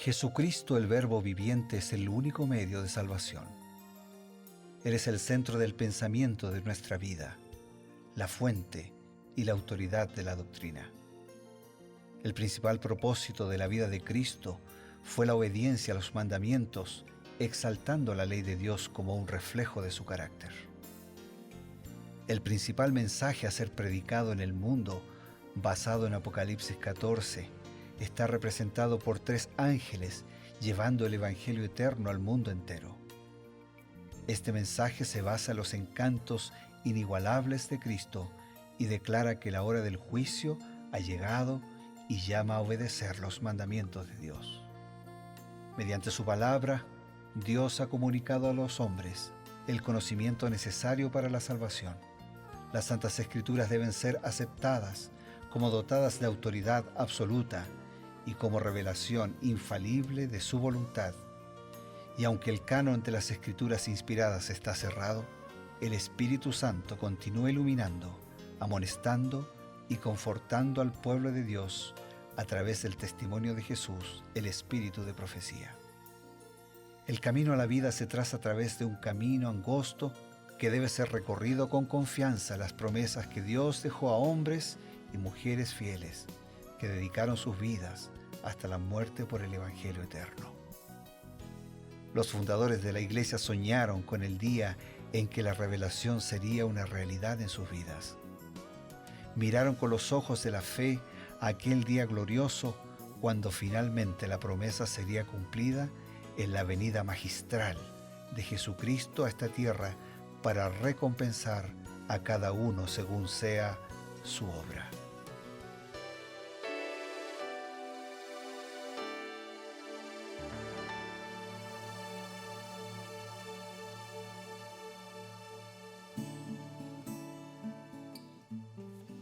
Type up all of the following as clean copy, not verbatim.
Jesucristo, el Verbo viviente, es el único medio de salvación. Él es el centro del pensamiento de nuestra vida, la fuente y la autoridad de la doctrina. El principal propósito de la vida de Cristo fue la obediencia a los mandamientos, exaltando la ley de Dios como un reflejo de su carácter. El principal mensaje a ser predicado en el mundo, basado en Apocalipsis 14, está representado por 3 ángeles llevando el Evangelio eterno al mundo entero. Este mensaje se basa en los encantos inigualables de Cristo y declara que la hora del juicio ha llegado y llama a obedecer los mandamientos de Dios. Mediante su palabra, Dios ha comunicado a los hombres el conocimiento necesario para la salvación. Las Santas Escrituras deben ser aceptadas como dotadas de autoridad absoluta y como revelación infalible de su voluntad. Y aunque el canon de las Escrituras inspiradas está cerrado, el Espíritu Santo continúa iluminando, amonestando y confortando al pueblo de Dios a través del testimonio de Jesús, el Espíritu de profecía. El camino a la vida se traza a través de un camino angosto que debe ser recorrido con confianza, las promesas que Dios dejó a hombres y mujeres fieles que dedicaron sus vidas hasta la muerte por el Evangelio eterno. Los fundadores de la Iglesia soñaron con el día en que la revelación sería una realidad en sus vidas. Miraron con los ojos de la fe aquel día glorioso cuando finalmente la promesa sería cumplida en la venida magistral de Jesucristo a esta tierra para recompensar a cada uno según sea su obra.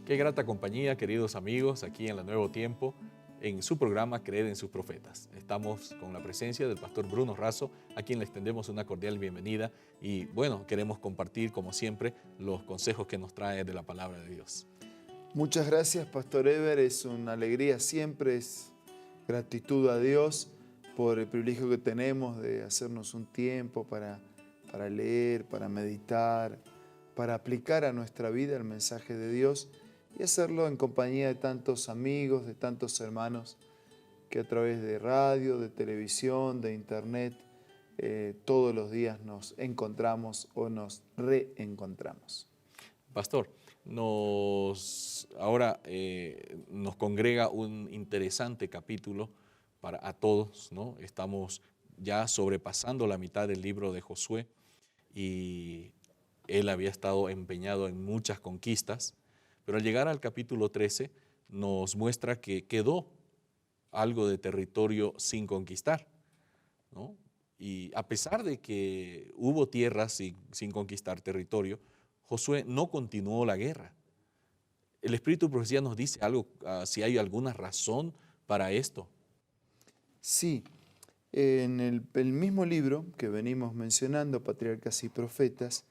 Qué grata compañía, queridos amigos, aquí en La Nuevo Tiempo, en su programa Creer en sus Profetas. Estamos con la presencia del pastor Bruno Razo, a quien le extendemos una cordial bienvenida y, bueno, queremos compartir, como siempre, los consejos que nos trae de la Palabra de Dios. Muchas gracias, Pastor Ever. Es una alegría siempre, es gratitud a Dios por el privilegio que tenemos de hacernos un tiempo para leer, para meditar, para aplicar a nuestra vida el mensaje de Dios y hacerlo en compañía de tantos amigos, de tantos hermanos que a través de radio, de televisión, de internet, todos los días nos encontramos o nos reencontramos. Pastor, ahora nos congrega un interesante capítulo a todos, ¿no? Estamos ya sobrepasando la mitad del libro de Josué y él había estado empeñado en muchas conquistas, pero al llegar al capítulo 13 nos muestra que quedó algo de territorio sin conquistar, ¿no? Y a pesar de que hubo tierras sin conquistar territorio, Josué no continuó la guerra. El Espíritu de Profecía nos dice algo, si hay alguna razón para esto. Sí, en el mismo libro que venimos mencionando, Patriarcas y Profetas,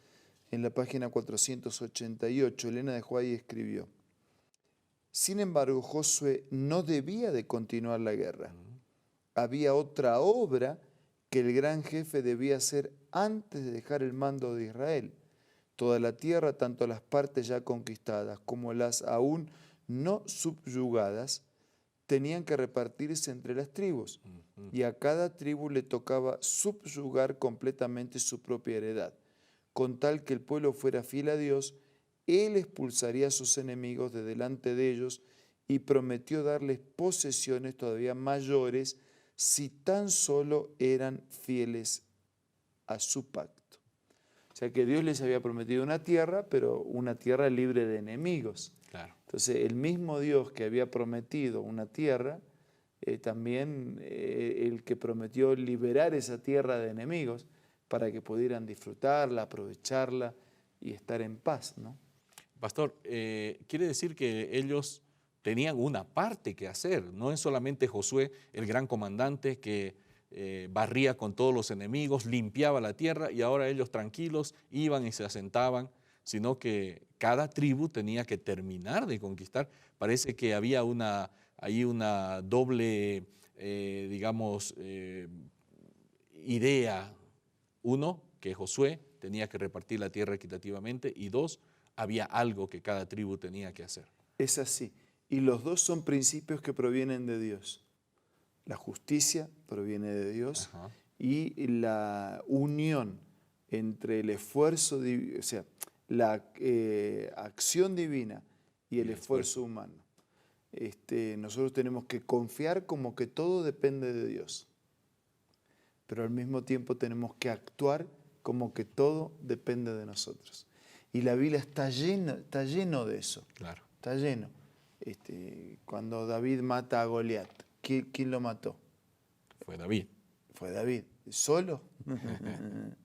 en la página 488, Elena de White escribió: sin embargo, Josué no debía de continuar la guerra. Había otra obra que el gran jefe debía hacer antes de dejar el mando de Israel. Toda la tierra, tanto las partes ya conquistadas como las aún no subyugadas, tenían que repartirse entre las tribus, y a cada tribu le tocaba subyugar completamente su propia heredad. Con tal que el pueblo fuera fiel a Dios, Él expulsaría a sus enemigos de delante de ellos y prometió darles posesiones todavía mayores si tan solo eran fieles a su pacto. O sea que Dios les había prometido una tierra, pero una tierra libre de enemigos. Claro. Entonces el mismo Dios que había prometido una tierra, también el que prometió liberar esa tierra de enemigos para que pudieran disfrutarla, aprovecharla y estar en paz, ¿no? Pastor, quiere decir que ellos tenían una parte que hacer, no es solamente Josué, el gran comandante que barría con todos los enemigos, limpiaba la tierra y ahora ellos tranquilos iban y se asentaban, sino que cada tribu tenía que terminar de conquistar. Parece que había una doble digamos, idea. Uno, que Josué tenía que repartir la tierra equitativamente, y dos, había algo que cada tribu tenía que hacer. Es así. Y los dos son principios que provienen de Dios. La justicia proviene de Dios. Ajá. Y la unión entre el esfuerzo, o sea, la acción divina y el esfuerzo humano. Nosotros tenemos que confiar como que todo depende de Dios, pero al mismo tiempo tenemos que actuar como que todo depende de nosotros. Y la Biblia está lleno de eso. Claro. Está lleno. Cuando David mata a Goliat, ¿quién lo mató? Fue David. Fue David. ¿Solo? Claro.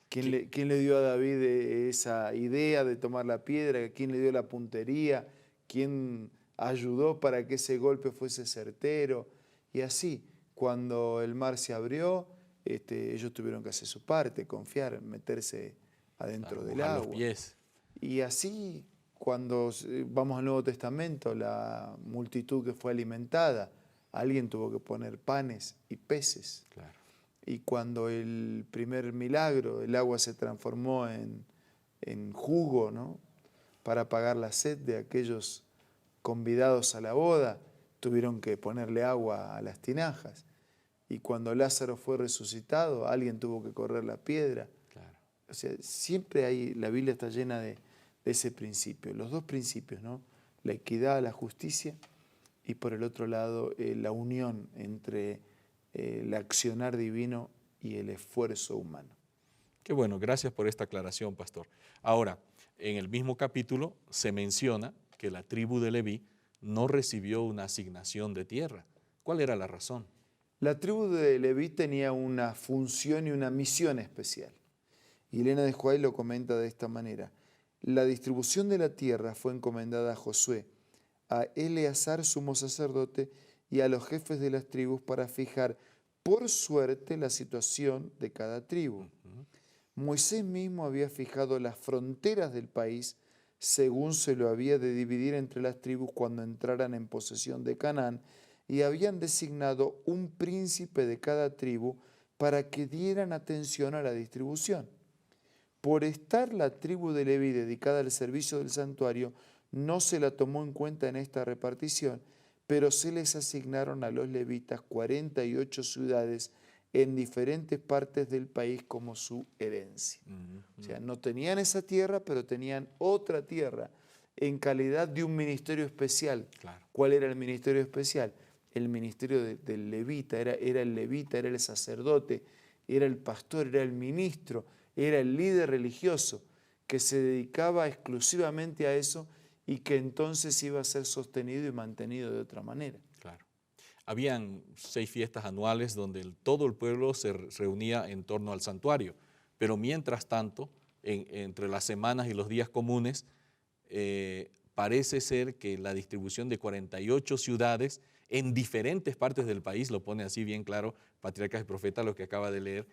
¿Quién le dio a David esa idea de tomar la piedra? ¿Quién le dio la puntería? ¿Quién ayudó para que ese golpe fuese certero? Y así, cuando el mar se abrió, ellos tuvieron que hacer su parte, confiar, meterse adentro del Mojar agua. los pies. Y así, cuando vamos al Nuevo Testamento, la multitud que fue alimentada, alguien tuvo que poner panes y peces. Claro. Y cuando el primer milagro, el agua se transformó en jugo, ¿no?, para apagar la sed de aquellos convidados a la boda, tuvieron que ponerle agua a las tinajas. Y cuando Lázaro fue resucitado, alguien tuvo que correr la piedra. Claro. O sea, siempre la Biblia está llena de ese principio. Los dos principios, ¿no? La equidad, la justicia, y por el otro lado, la unión entre el accionar divino y el esfuerzo humano. Qué bueno, gracias por esta aclaración, pastor. Ahora, en el mismo capítulo se menciona que la tribu de Leví no recibió una asignación de tierra. ¿Cuál era la razón? La tribu de Leví tenía una función y una misión especial. Y Elena de White lo comenta de esta manera. La distribución de la tierra fue encomendada a Josué, a Eleazar sumo sacerdote y a los jefes de las tribus para fijar por suerte la situación de cada tribu. Moisés mismo había fijado las fronteras del país según se lo había de dividir entre las tribus cuando entraran en posesión de Canaán, y habían designado un príncipe de cada tribu para que dieran atención a la distribución. Por estar la tribu de Leví dedicada al servicio del santuario, no se la tomó en cuenta en esta repartición, pero se les asignaron a los levitas 48 ciudades en diferentes partes del país como su herencia. O sea, no tenían esa tierra, pero tenían otra tierra en calidad de un ministerio especial. Claro. ¿Cuál era el ministerio especial? El ministerio del levita, era el levita, era el sacerdote, era el pastor, era el ministro, era el líder religioso que se dedicaba exclusivamente a eso y que entonces iba a ser sostenido y mantenido de otra manera. Claro. Habían 6 fiestas anuales donde todo el pueblo se reunía en torno al santuario, pero mientras tanto, entre las semanas y los días comunes, parece ser que la distribución de 48 ciudades en diferentes partes del país, lo pone así bien claro Patriarcas y Profetas, lo que acaba de leer,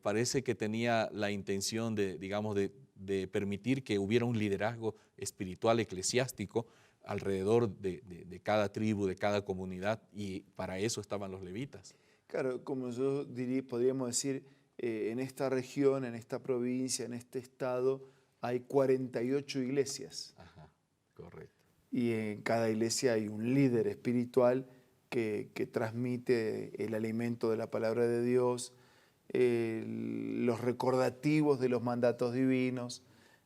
parece que tenía la intención de permitir que hubiera un liderazgo espiritual eclesiástico alrededor de cada tribu, de cada comunidad, y para eso estaban los levitas. Claro, como yo podríamos decir, en esta región, en esta provincia, en este estado, hay 48 iglesias. Ajá, correcto. Y en cada iglesia hay un líder espiritual que transmite el alimento de la palabra de Dios, los recordativos de los mandatos divinos,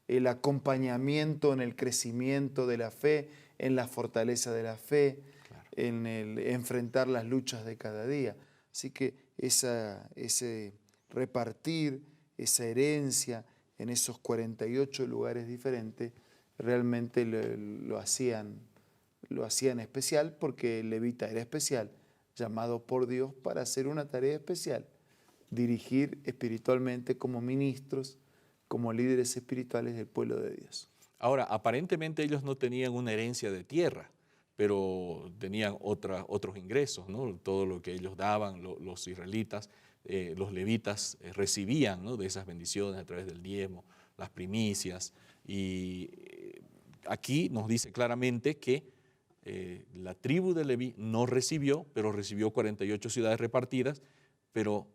el acompañamiento en el crecimiento de la fe, en la fortaleza de la fe, claro, en el enfrentar las luchas de cada día. Así que ese repartir, esa herencia en esos 48 lugares diferentes, realmente lo hacían especial porque el levita era especial, llamado por Dios para hacer una tarea especial, dirigir espiritualmente como ministros, como líderes espirituales del pueblo de Dios. Ahora, aparentemente ellos no tenían una herencia de tierra, pero tenían otros ingresos, ¿no? Todo lo que ellos daban, los israelitas, los levitas recibían, ¿no?, de esas bendiciones a través del diezmo, las primicias. Y aquí nos dice claramente que la tribu de Leví no recibió, pero recibió 48 ciudades repartidas, pero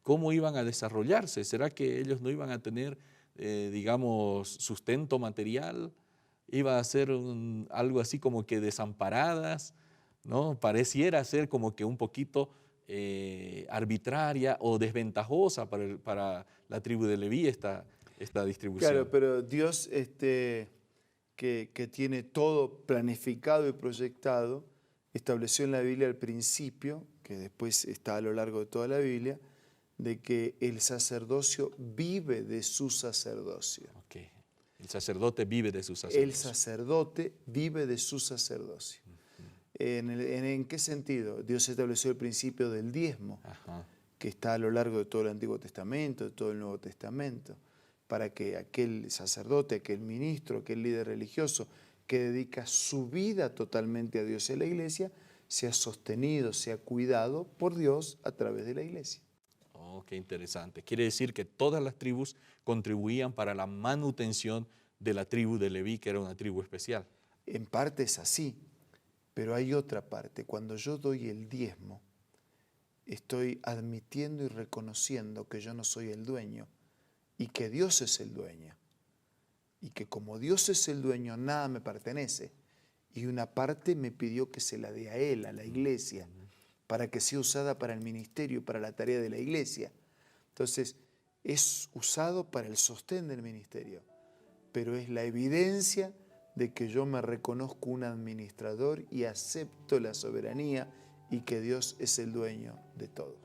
¿cómo iban a desarrollarse? ¿Será que ellos no iban a tener, digamos, sustento material? ¿Iba a ser algo así como que desamparadas? ¿No? Pareciera ser como que un poquito arbitraria o desventajosa para la tribu de Leví esta distribución. Claro, pero Dios que tiene todo planificado y proyectado, estableció en la Biblia al principio, que después está a lo largo de toda la Biblia, de que el sacerdocio vive de su sacerdocio. Okay. El sacerdote vive de su sacerdocio. El sacerdote vive de su sacerdocio. ¿En qué sentido? Dios estableció el principio del diezmo, Ajá. que está a lo largo de todo el Antiguo Testamento, de todo el Nuevo Testamento, para que aquel sacerdote, aquel ministro, aquel líder religioso que dedica su vida totalmente a Dios y a la iglesia, sea sostenido, sea cuidado por Dios a través de la iglesia. Oh, qué interesante. Quiere decir que todas las tribus contribuían para la manutención de la tribu de Leví, que era una tribu especial. En parte es así, pero hay otra parte. Cuando yo doy el diezmo, estoy admitiendo y reconociendo que yo no soy el dueño y que Dios es el dueño. Y que como Dios es el dueño, nada me pertenece. Y una parte me pidió que se la dé a Él, a la iglesia, para que sea usada para el ministerio, para la tarea de la iglesia. Entonces, es usado para el sostén del ministerio, pero es la evidencia de que yo me reconozco un administrador y acepto la soberanía y que Dios es el dueño de todo.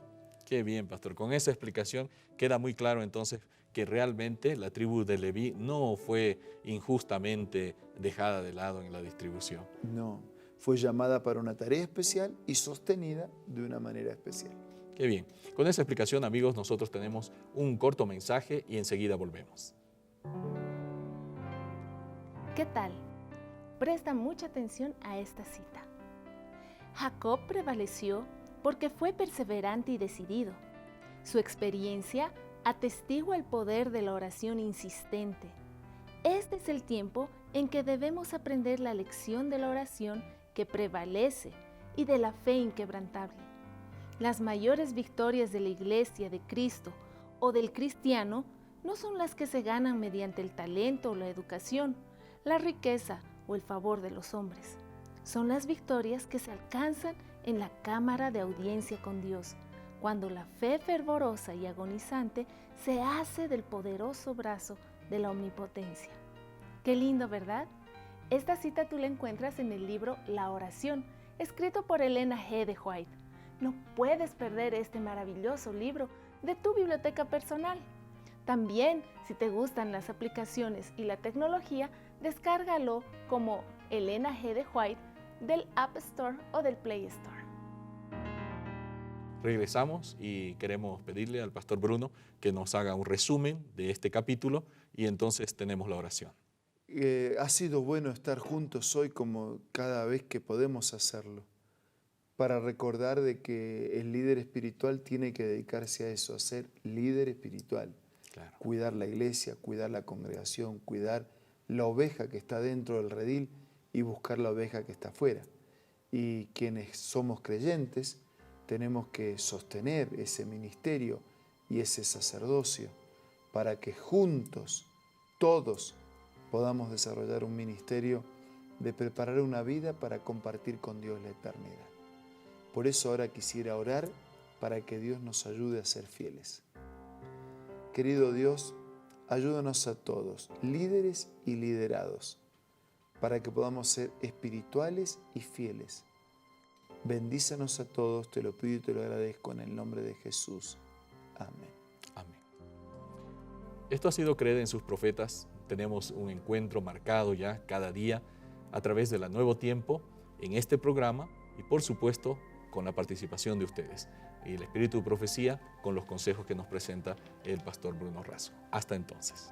Qué bien, pastor. Con esa explicación queda muy claro entonces que realmente la tribu de Leví no fue injustamente dejada de lado en la distribución. No, fue llamada para una tarea especial y sostenida de una manera especial. Qué bien. Con esa explicación, amigos, nosotros tenemos un corto mensaje y enseguida volvemos. ¿Qué tal? Presta mucha atención a esta cita. Jacob prevaleció porque fue perseverante y decidido. Su experiencia atestigua el poder de la oración insistente. Este es el tiempo en que debemos aprender la lección de la oración que prevalece y de la fe inquebrantable. Las mayores victorias de la Iglesia de Cristo o del cristiano no son las que se ganan mediante el talento o la educación, la riqueza o el favor de los hombres. Son las victorias que se alcanzan en la cámara de audiencia con Dios, cuando la fe fervorosa y agonizante se hace del poderoso brazo de la omnipotencia. Qué lindo, ¿verdad? Esta cita tú la encuentras en el libro La Oración, escrito por Elena G. de White. No puedes perder este maravilloso libro de tu biblioteca personal. También, si te gustan las aplicaciones y la tecnología, descárgalo como Elena G. de White del App Store o del Play Store. Regresamos y queremos pedirle al pastor Bruno que nos haga un resumen de este capítulo y entonces tenemos la oración. Ha sido bueno estar juntos hoy como cada vez que podemos hacerlo, para recordar de que el líder espiritual tiene que dedicarse a eso, a ser líder espiritual. Claro. Cuidar la iglesia, cuidar la congregación, cuidar la oveja que está dentro del redil y buscar la oveja que está afuera. Y quienes somos creyentes tenemos que sostener ese ministerio y ese sacerdocio para que juntos, todos, podamos desarrollar un ministerio de preparar una vida para compartir con Dios la eternidad. Por eso ahora quisiera orar para que Dios nos ayude a ser fieles. Querido Dios, ayúdanos a todos, líderes y liderados, para que podamos ser espirituales y fieles. Bendícenos a todos, te lo pido y te lo agradezco en el nombre de Jesús. Amén. Amén. Esto ha sido Creed en sus Profetas. Tenemos un encuentro marcado ya cada día a través de la Nuevo Tiempo en este programa y por supuesto con la participación de ustedes y el Espíritu de Profecía con los consejos que nos presenta el pastor Bruno Razo. Hasta entonces.